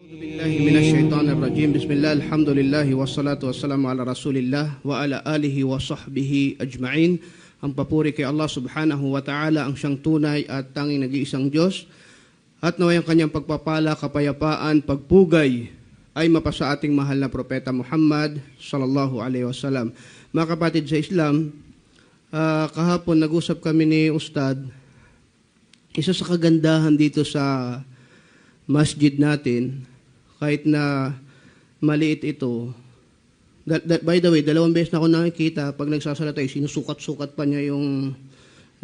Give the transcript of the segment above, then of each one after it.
أعوذ بالله من الشيطان الرجيم. بسم الله الحمد لله والصلاة والسلام على رسول الله وعلى آله وصحبه أجمعين. Ang papuri kay Allah subhanahu wa ta'ala, ang siyang tunay at tanging nag-iisang Diyos. At naway ang kanyang pagpapala, kapayapaan, pagpugay ay mapasa ating mahal na propeta Muhammad sallallahu alaihi wasallam. Mga kapatid sa Islam, kahapon nag-usap kami ni Ustad. Isa sa kagandahan dito sa masjid natin, kahit na maliit ito, by the way, 2 beses na ako nakikita, pag nagsasalata, sinusukat-sukat pa niya yung,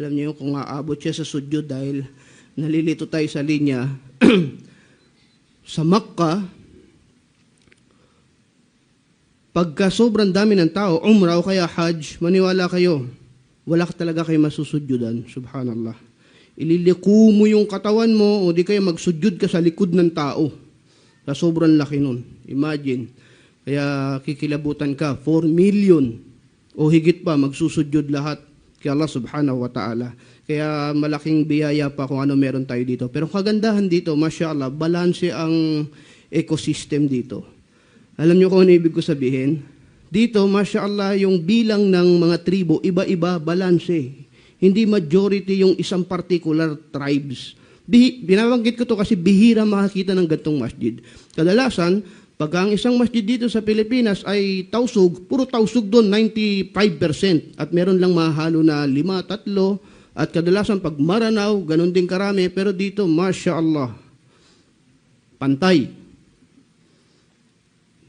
alam niyo, kung aabot siya sa sudyod dahil nalilito tayo sa linya. Sa Makkah, pagka sobrang dami ng tao, umrah o kaya hajj, maniwala kayo, wala ka talaga kayo masusudyodan, subhanallah. Ililiko mo yung katawan mo o di kaya magsudyod ka sa likod ng tao. Sa sobrang laki nun. Imagine. Kaya kikilabutan ka. 4 million o higit pa magsusudyod lahat kay Allah subhanahu wa ta'ala. Kaya malaking biyaya pa kung ano meron tayo dito. Pero kagandahan dito, mashallah, balanse ang ecosystem dito. Alam niyo kung ano ibig ko sabihin? Dito, mashallah, yung bilang ng mga tribo, iba-iba, balanse. Hindi majority yung isang particular tribes. Binabanggit ko to kasi bihira makakita ng gantong masjid. Kadalasan, Pag ang isang masjid dito sa Pilipinas ay tausog, puro tausog doon, 95%. At meron lang mahalo na 5, 3. At kadalasan pag Maranao, ganun din karami. Pero dito, Masya Allah, pantay.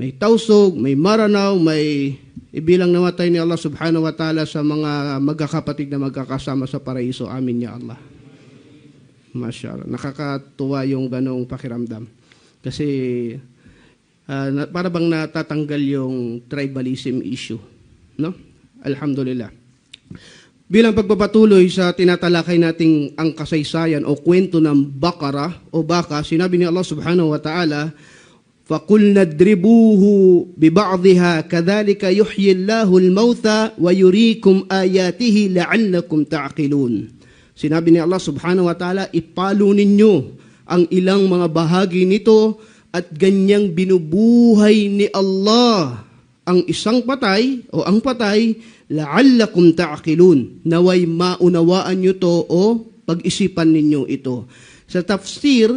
May tausog, may Maranao, may ibilang namatay ni Allah subhanahu wa ta'ala sa mga magkakapatid na magkakasama sa paraiso. Amin ya Allah. Masya Allah. Nakakatuwa yung ganong pakiramdam. Kasi para bang natatanggal yung tribalism issue. No? Alhamdulillah. Bilang pagpapatuloy sa tinatalakay nating ang kasaysayan o kwento ng Bakara o Baka, sinabi ni Allah subhanahu wa ta'ala, فَقُلْنَا اضْرِبُوهُ بِبَعْضِهَا كَذَلِكَ يُحْيِي اللَّهُ الْمَوْتَى وَيُرِيكُمْ آيَاتِهِ لَعَلَّكُمْ تَعْقِلُونَ. Sinabi ni Allah subhanahu wa ta'ala, ipalo ninyo ang ilang mga bahagi nito at ganyang binubuhay ni Allah ang isang patay o ang patay, la'allakum ta'qilun, naway maunawaan nyo to o pag-isipan ninyo ito. Sa tafsir,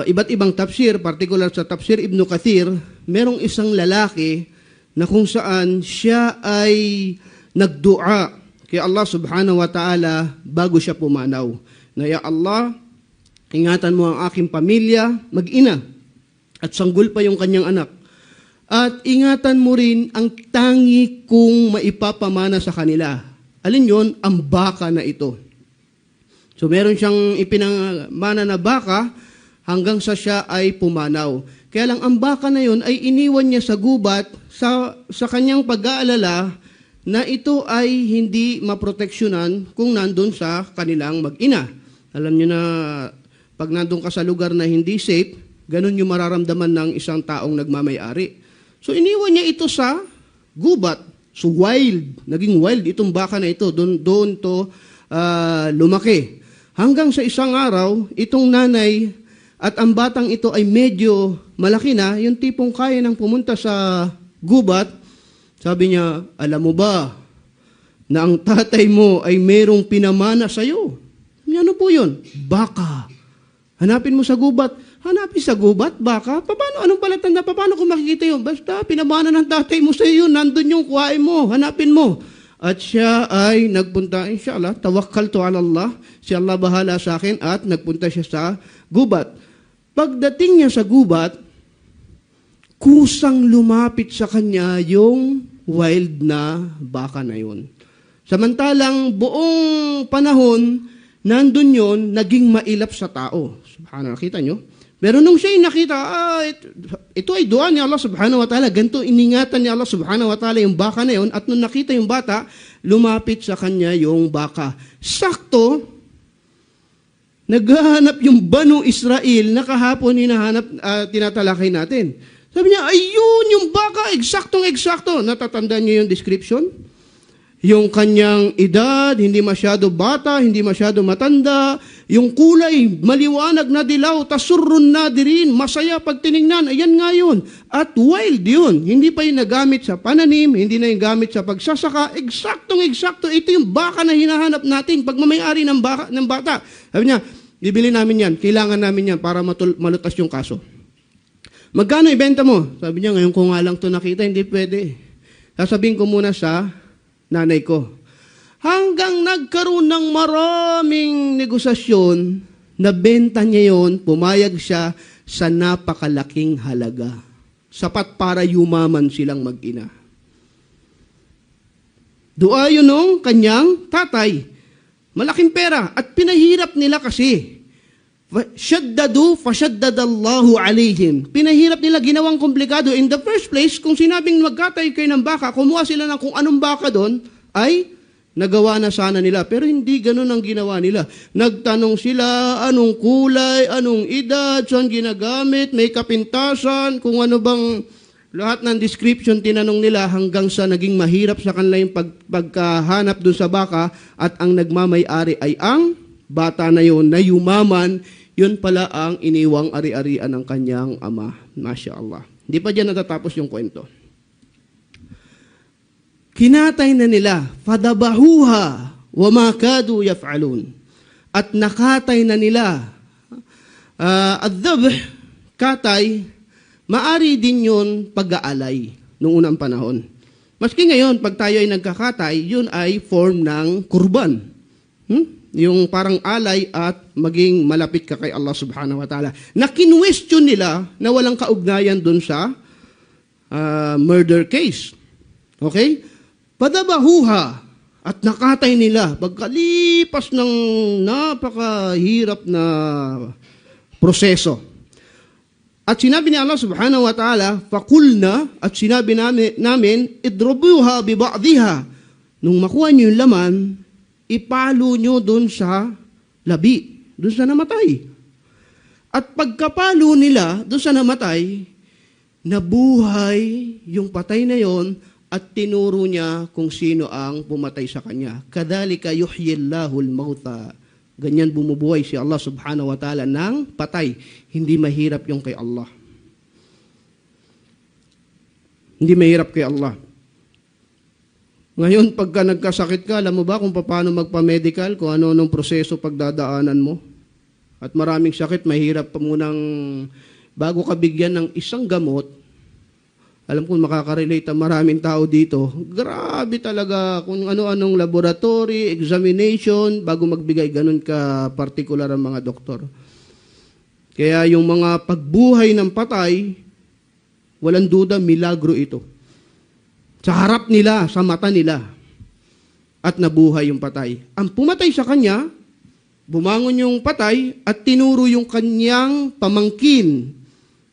iba't ibang tafsir, particular sa tafsir Ibn Kathir, merong isang lalaki na kung saan siya ay nagdua kay Allah subhanahu wa ta'ala bago siya pumanaw. Na ya Allah, ingatan mo ang aking pamilya, mag-ina, at sanggol pa yung kanyang anak. At ingatan mo rin ang tangi kong maipapamana sa kanila. Alin yon? Ang baka na ito. So meron siyang ipinamana na baka hanggang sa siya ay pumanaw. Kaya lang ang baka na yon ay iniwan niya sa gubat sa kanyang pag-aalala na ito ay hindi maproteksyonan kung nandun sa kanilang mag-ina. Alam niyo na pag nandun ka sa lugar na hindi safe, ganun yung mararamdaman ng isang taong nagmamay-ari. So iniwan niya ito sa gubat. So wild, naging wild itong baka na ito. Doon to lumaki. Hanggang sa isang araw, itong nanay at ang batang ito ay medyo malaki na, yung tipong kaya nang pumunta sa gubat. Sabi niya, alam mo ba na ang tatay mo ay merong pinamana sa'yo? Ano po yun? Baka. Hanapin mo sa gubat. Hanapin sa gubat, baka. Paano? Anong palatanda? Paano kung makikita yun? Basta pinamana ng tatay mo sa'yo yun. Nandun yung kuhain mo. Hanapin mo. At siya ay nagpunta, inshallah, tawakkaltu ala Allah. Si Allah bahala sa akin at nagpunta siya sa gubat. Pagdating niya sa gubat, kusang lumapit sa kanya yung wild na baka na yun. Samantalang buong panahon, nandun yun, naging mailap sa tao. Subhanallah, nakita nyo? Pero nung siya nakita, ito ay dua ni Allah subhanahu wa ta'ala. Ganito iningatan ni Allah subhanahu wa ta'ala yung baka na yun. At nung nakita yung bata, lumapit sa kanya yung baka. Sakto, naghahanap yung Banu Israel na kahapon tinatalakay natin. Sabi niya, ayun yung baka, eksaktong-eksakto. Natatandaan niyo yung description? Yung kanyang edad, hindi masyado bata, hindi masyado matanda. Yung kulay, maliwanag na dilaw, tasurun na dirin, masaya pag tinignan. Ayan nga yun. At wild yun. Hindi pa yung nagamit sa pananim, hindi na yung gamit sa pagsasaka. Eksaktong-eksakto. Ito yung baka na hinahanap natin, pagmamayari ng bata. Sabi niya, bibili namin yan, kailangan namin yan para malutas yung kaso. Magkano ibenta mo? Sabi niya, ngayon ko nga lang ito nakita, hindi pwede. Sasabihin ko muna sa nanay ko. Hanggang nagkaroon ng maraming negosasyon, nabenta niya yon, pumayag siya sa napakalaking halaga. Sapat para yumaman silang mag-ina. Dua yun nung kanyang tatay. Malaking pera at pinahirap nila kasi. Shaddadu fashaddadallahu alayhim. Pinahirap nila, ginawang komplikado. In the first place, kung sinabing magkatay kayo ng baka, kumuha sila ng kung anong baka doon, ay nagawa na sana nila. Pero hindi ganun ang ginawa nila. Nagtanong sila, anong kulay, anong edad, saan ginagamit, may kapintasan, kung ano bang lahat ng description tinanong nila hanggang sa naging mahirap sa kanila yung pagkahanap doon sa baka at ang nagmamay-ari ay ang bata na yun, na yumaman, yun pala ang iniwang ari-arian ng kanyang ama. Masya Allah. Hindi pa dyan natatapos yung kwento. Kinatay na nila, fadabahuha, wa ma kadu yaf'alun. At nakatay na nila. Ad-dhabh, katay, Maari din yun pag-aalay noong unang panahon. Maski ngayon, pag tayo ay nagkakatay, yun ay form ng kurban. Yung parang alay at maging malapit ka kay Allah subhanahu wa ta'ala. Na kinwestiyon nila na walang kaugnayan dun sa murder case. Okay? Padabahuha at nakatay nila pagkalipas ng napakahirap na proseso. At sinabi ni Allah subhanahu wa ta'ala, fakulna, at sinabi namin, idrubuha biba'diha. Nung makuha niyo yung laman, ipalo niyo dun sa labi, dun sa namatay. At pagkapalo nila dun sa namatay, nabuhay yung patay na yon at tinuro niya kung sino ang pumatay sa kanya. Kadhalika yuhyillahu al-mauta. Ganyan bumubuhay si Allah subhanahu wa ta'ala ng patay. Hindi mahirap yung kay Allah. Hindi mahirap kay Allah. Ngayon, pagka nagkasakit ka, alam mo ba kung paano magpa-medical, kung ano-anong proseso pagdadaanan mo? At maraming sakit, mahirap pa munang, bago ka bigyan ng isang gamot, alam ko makaka-relate ang maraming tao dito. Grabe talaga kung ano-anong laboratory, examination, bago magbigay ganun ka particular ang mga doktor. Kaya yung mga pagbuhay ng patay, walang duda, milagro ito. Sa harap nila, sa mata nila, at nabuhay yung patay. Ang pumatay sa kanya, bumangon yung patay at tinuro yung kanyang pamangkin.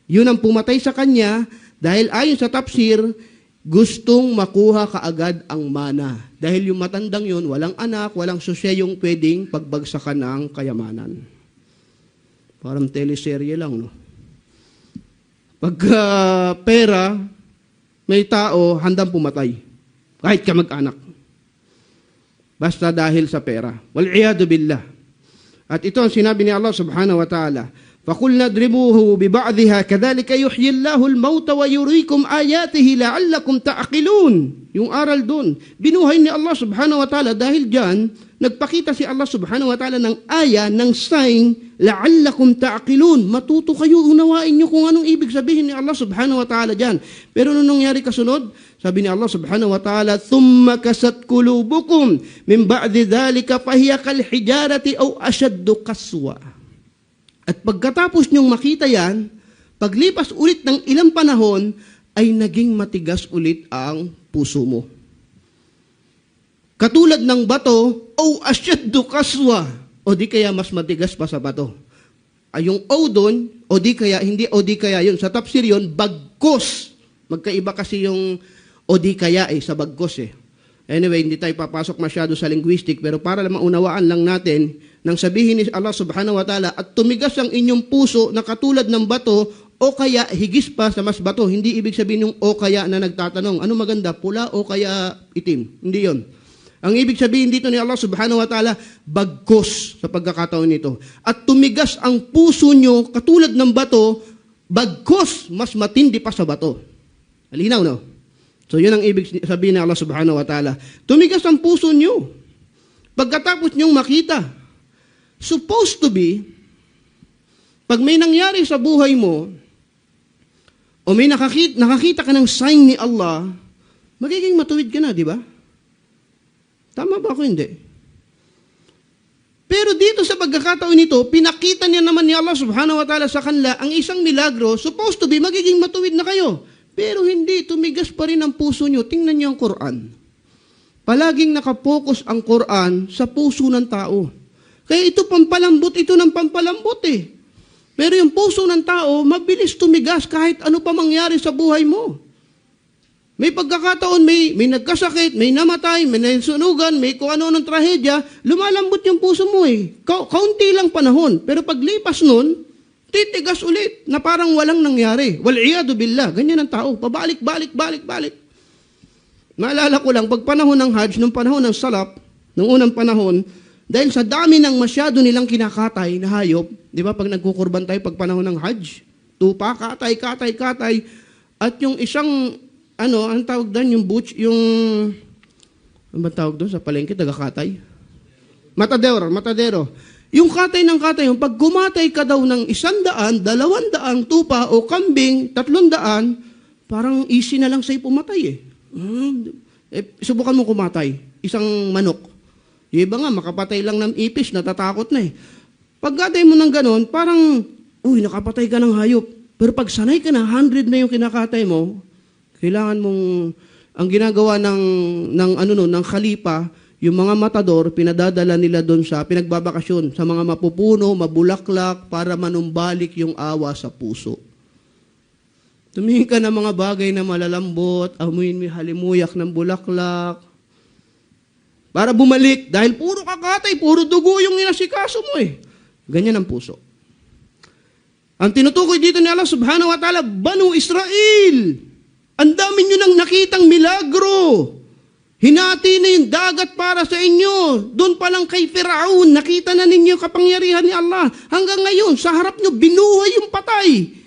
Yun ang pumatay sa kanya. Dahil ayon sa tafsir, gustong makuha kaagad ang mana. Dahil yung matandang yun, walang anak, walang sosyeyong pwedeng pagbagsakan ng kayamanan. Parang teleserye lang, no? Pagka pera, may tao handang pumatay. Kahit kamag-anak. Basta dahil sa pera. Wal'iyadu billah. At ito ang sinabi ni Allah subhanahu wa ta'ala, فَقُلْنَا اضْرِبُوهُ بِبَعْضِهَا كَذَلِكَ يُحْيِي اللَّهُ الْمَوْتَ وَيُرِيكُمْ آيَاتِهِ لَعَلَّكُمْ تَعْقِلُونَ. Yung aral doon, binuhay ni Allah subhanahu wa ta'ala dahil dyan, nagpakita si Allah subhanahu wa ta'ala ng aya, ng sign, لَعَلَّكُمْ تَعْقِلُونَ. Matuto kayo, unawain nyo kung anong ibig sabihin ni Allah subhanahu wa ta'ala dyan. Pero nung nangyari kasunod, sabi ni Allah subhanahu wa ta'ala, ثُمَّ كَسَتْ قُلُوبُكُمْ مِنْ بَعْدِ ذَلِكَ فَهِيَ كَالْحِجَارَةِ أَوْ أَشَدُّ قَسْوَةً. At pagkatapos niyong makita yan, paglipas ulit ng ilang panahon, ay naging matigas ulit ang puso mo. Katulad ng bato, o asyaddu kaswa, o di kaya mas matigas pa sa bato. Ay yung o doon, o di kaya, hindi o di kaya yun. Sa tafsir yun, bagkos. Magkaiba kasi yung o di kaya sa bagkos Anyway, hindi tayo papasok masyado sa linguistic, pero para maunawaan lang natin, nang sabihin ni Allah subhanahu wa ta'ala, at tumigas ang inyong puso na katulad ng bato, o kaya higis pa sa mas bato. Hindi ibig sabihin yung o kaya na nagtatanong, ano maganda, pula o kaya itim. Hindi yon. Ang ibig sabihin dito ni Allah subhanahu wa ta'ala, bagkos sa pagkakataon nito. At tumigas ang puso nyo katulad ng bato, bagkos mas matindi pa sa bato. Alinaw, no? So yun ang ibig sabihin ni Allah subhanahu wa ta'ala. Tumigas ang puso nyo. Pagkatapos nyong makita, supposed to be, pag may nangyari sa buhay mo, o may nakakita ka ng sign ni Allah, magiging matuwid ka na, di ba? Tama ba ako? Hindi. Pero dito sa pagkakataon nito, pinakita niya naman ni Allah subhanahu wa ta'ala sa kanila ang isang milagro, supposed to be, magiging matuwid na kayo. Pero hindi, tumigas pa rin ang puso nyo. Tingnan niyo ang Quran. Palaging nakapokus ang Quran sa puso ng tao. Kaya ito pampalambot, ito ng pampalambot Pero yung puso ng tao, mabilis tumigas kahit ano pa mangyari sa buhay mo. May pagkakataon, may nagkasakit, may namatay, may nasunugan, may kung ano ng trahedya, lumalambot yung puso mo Kaunti lang panahon. Pero paglipas nun, titigas ulit na parang walang nangyari. Wal'iyadu billah. Ganyan ang tao. Pabalik. Naalala ko lang, pag panahon ng Hajj, nung panahon ng Salaf, nung unang panahon, dahil sa dami ng masyado nilang kinakatay na hayop, di ba pag nagkukurban tayo pag panahon ng Hajj, tupa, katay, at yung isang, ang tawag doon, yung butch, ano ba tawag doon sa palengke, tagakatay? Matadero. Yung katay ng katay, pag kumatay ka daw ng 100, 200 tupa o kambing, 300, parang easy na lang sa'yo pumatay eh. Subukan mo kumatay, isang manok. Yung iba nga, makapatay lang ng ipis, natatakot na eh. Pagkatay mo ng ganon, parang, nakapatay ka ng hayop. Pero pag sanay ka na, 100 na yung kinakatay mo, kailangan mong, ang ginagawa ng khalipa, yung mga matador, pinadadala nila doon sa pinagbabakasyon, sa mga mapupuno, mabulaklak, para manumbalik yung awa sa puso. Tumingin ka ng mga bagay na malalambot, amuin mo halimuyak ng bulaklak, para bumalik, dahil puro kakatay, puro dugo yung inasikaso mo eh. Ganyan ang puso. Ang tinutukoy dito ni Allah subhanahu wa ta'ala, Banu Israel, ang dami nyo nang nakitang milagro. Hinati na yung dagat para sa inyo. Doon pa lang kay Firaun, nakita na ninyo kapangyarihan ni Allah. Hanggang ngayon, sa harap nyo, binuhay yung patay.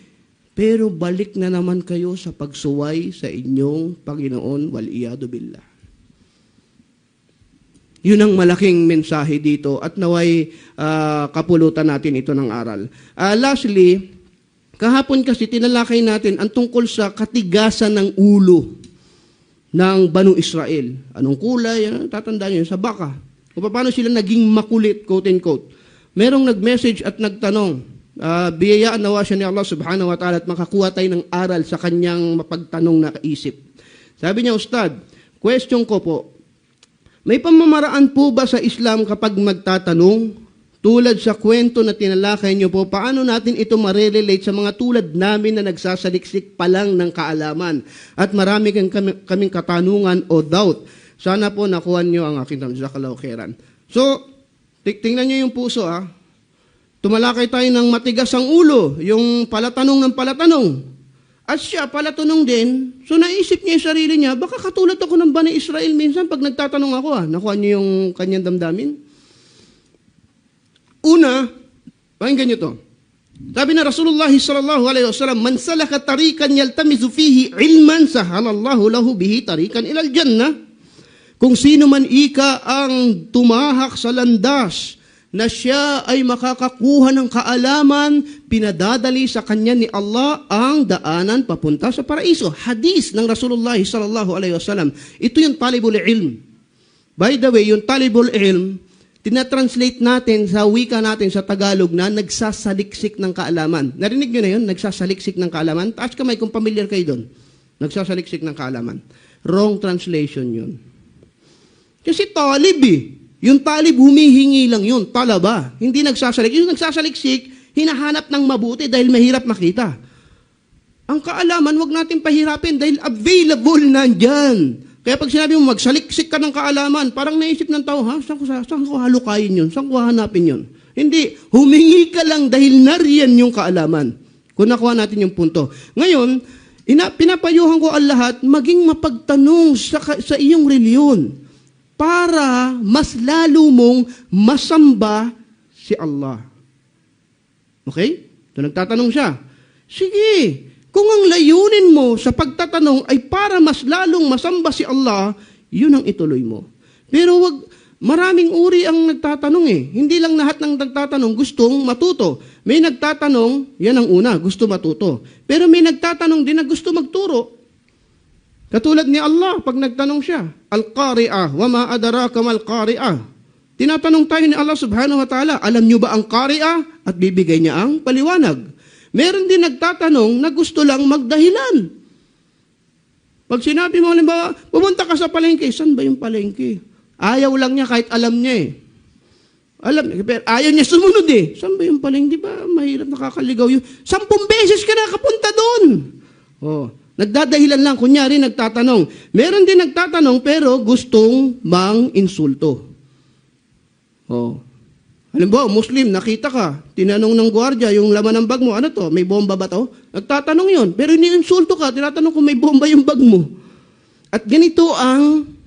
Pero balik na naman kayo sa pagsuway sa inyong Panginoon, wal-iyadu billah. Yun ang malaking mensahe dito at naway kapulutan natin ito ng aral. Lastly, kahapon kasi tinalakay natin ang tungkol sa katigasan ng ulo ng Banu Israel. Anong kulay? Tatandaan nyo, sa baka. O paano sila naging makulit, quote-unquote. Merong nag-message at nagtanong, biyayaan nawa siya ni Allah subhanahu wa ta'ala at makakuha tayo ng aral sa kanyang mapagtanong na kaisip. Sabi niya, Ustad, question ko po, may pamamaraan po ba sa Islam kapag magtatanong? Tulad sa kwento na tinalakay niyo po, paano natin ito marelelate sa mga tulad namin na nagsasaliksik pa lang ng kaalaman at marami kaming katanungan o doubt. Sana po nakuha niyo ang aking tanong. Jazakallahu khairan. So, tingnan niyo yung puso Tumalakay tayo ng matigas ang ulo, yung palatanong ng palatanong. At siya palatanong din, so naisip niya yung sarili niya, baka katulad ako ng Bani Israel minsan pag nagtatanong ako nakuha niyo yung kanyang damdamin? Una, pakinggan nyo to. Sabi na Rasulullah sallallahu alaihi wasallam, man salaka tarikan yaltamizu fihi ilman sahalallahu lahu bihi tarikan ilal jannah. Kung sino man ika ang tumahak sa landas na siya ay makakakuha ng kaalaman, pinadadali sa kanya ni Allah ang daanan papunta sa paraiso. Hadis ng Rasulullah sallallahu alaihi wasallam. Ito yung talibul ilm. By the way, yung talibul ilm, tinatranslate natin sa wika natin sa Tagalog na nagsasaliksik ng kaalaman. Narinig nyo na yun? Nagsasaliksik ng kaalaman? Taas kamay kung familiar kayo doon. Nagsasaliksik ng kaalaman. Wrong translation yun. Kasi talib Yung talib, humihingi lang yun. Talaba. Hindi nagsasaliksik. Yung nagsasaliksik, hinahanap ng mabuti dahil mahirap makita. Ang kaalaman, wag natin pahirapin dahil available na dyan. Kaya pag sinabi mo, magsaliksik ka ng kaalaman, parang naisip ng tao, saan ko halukayin yun? Saan ko hanapin yun? Hindi, humingi ka lang dahil nariyan yung kaalaman. Kung nakuha natin yung punto. Ngayon, pinapayuhan ko ang lahat, maging mapagtanong sa iyong reliyon para mas lalo mong masamba si Allah. Okay? So nagtatanong siya, sige, kung ang layunin mo sa pagtatanong ay para mas lalong masamba si Allah, yun ang ituloy mo. Pero maraming uri ang nagtatanong Hindi lang lahat ng nagtatanong gustong matuto. May nagtatanong, yan ang una, gusto matuto. Pero may nagtatanong din na gusto magturo. Katulad ni Allah, pag nagtanong siya, Al-Qari'ah, wa ma adraka mal-Qari'ah. Tinatanong tayo ni Allah subhanahu wa ta'ala, alam nyo ba ang Qari'ah? At bibigay niya ang paliwanag. Meron din nagtatanong na gusto lang magdahilan. Pag sinabi mo, halimbawa, pumunta ka sa palengke, saan ba yung palengke? Ayaw lang niya kahit alam niya pero ayaw niya sumunod Saan ba yung palengke? Di ba mahirap nakakaligaw yun? 10 beses ka nakapunta doon. Nagdadahilan lang, kunyari nagtatanong. Meron din nagtatanong pero gustong mang-insulto. Halimbawa, Muslim, nakita ka, tinanong ng gwardiya, yung laman ng bag mo, ano to, may bomba ba to? Nagtatanong yun, pero ini-insulto ka, tinatanong kung may bomba yung bag mo. At ganito ang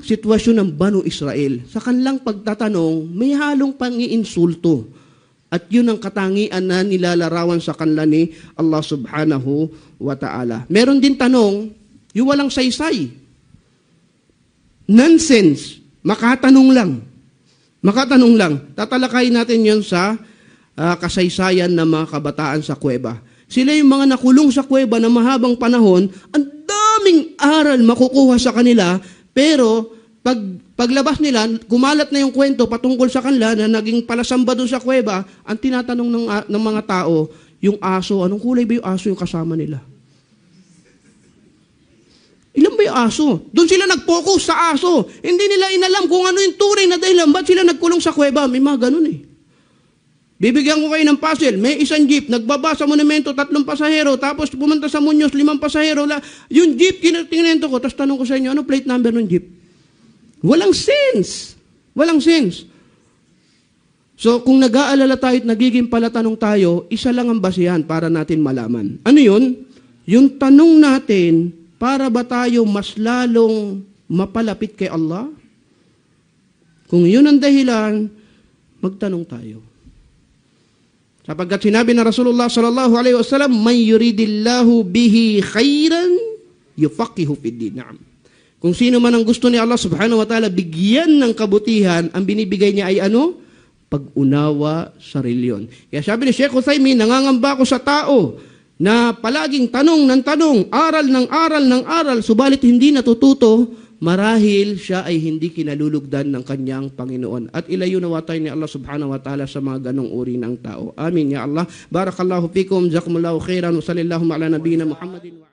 sitwasyon ng Banu Israel. Sa kanilang pagtatanong, may halong pang-iinsulto. At yun ang katangian na nilalarawan sa kanila ni Allah subhanahu wa ta'ala. Meron din tanong, yung walang saysay. Nonsense. Makatanong lang. Makatanong lang, tatalakayin natin yon sa kasaysayan ng mga kabataan sa kuweba. Sila yung mga nakulong sa kuweba na mahabang panahon, ang daming aral makukuha sa kanila, pero paglabas nila, kumalat na yung kwento patungkol sa kanila na naging palasamba doon sa kuweba, ang tinatanong ng mga tao, yung aso, anong kulay ba yung aso yung kasama nila? Ilan ba yung aso? Doon sila nag-focus sa aso. Hindi nila inalam kung ano yung tunay na dahilan, ba't sila nagkulong sa kuweba? May mga ganun eh. Bibigyan ko kayo ng puzzle. May isang jeep, nagbaba sa monumento, 3 pasahero, tapos pumunta sa Muñoz, 5 pasahero. Yung jeep, tinento ko, tapos tanong ko sa inyo, ano plate number ng jeep? Walang sense. Walang sense. So, kung nag-aalala tayo at nagiging palatanong tayo, isa lang ang basihan para natin malaman. Ano yun? Yung tanong natin, para ba tayo mas lalong mapalapit kay Allah? Kung yun ang dahilan, magtanong tayo. Sapagkat sinabi na Rasulullah sallallahu alaihi wasallam, "Man yuridillahu bihi khairan yufaqihu fid din." Kung sino man ang gusto ni Allah subhanahu wa ta'ala bigyan ng kabutihan, ang binibigay niya ay ano? Pag-unawa sa reliyon. Kaya sabi ni Sheikh Uthaymin, nangangamba ko sa tao na palaging tanong ng tanong, aral ng aral ng aral, subalit hindi natututo, marahil siya ay hindi kinalulugdan ng kanyang Panginoon. At ilayo nawa tayo ni Allah subhanahu wa ta'ala sa mga ganong uri ng tao. Amin ya Allah. Barakallahu fikum, jazakumullahu khairan, wa sallallahu ala nabiyina Muhammadin.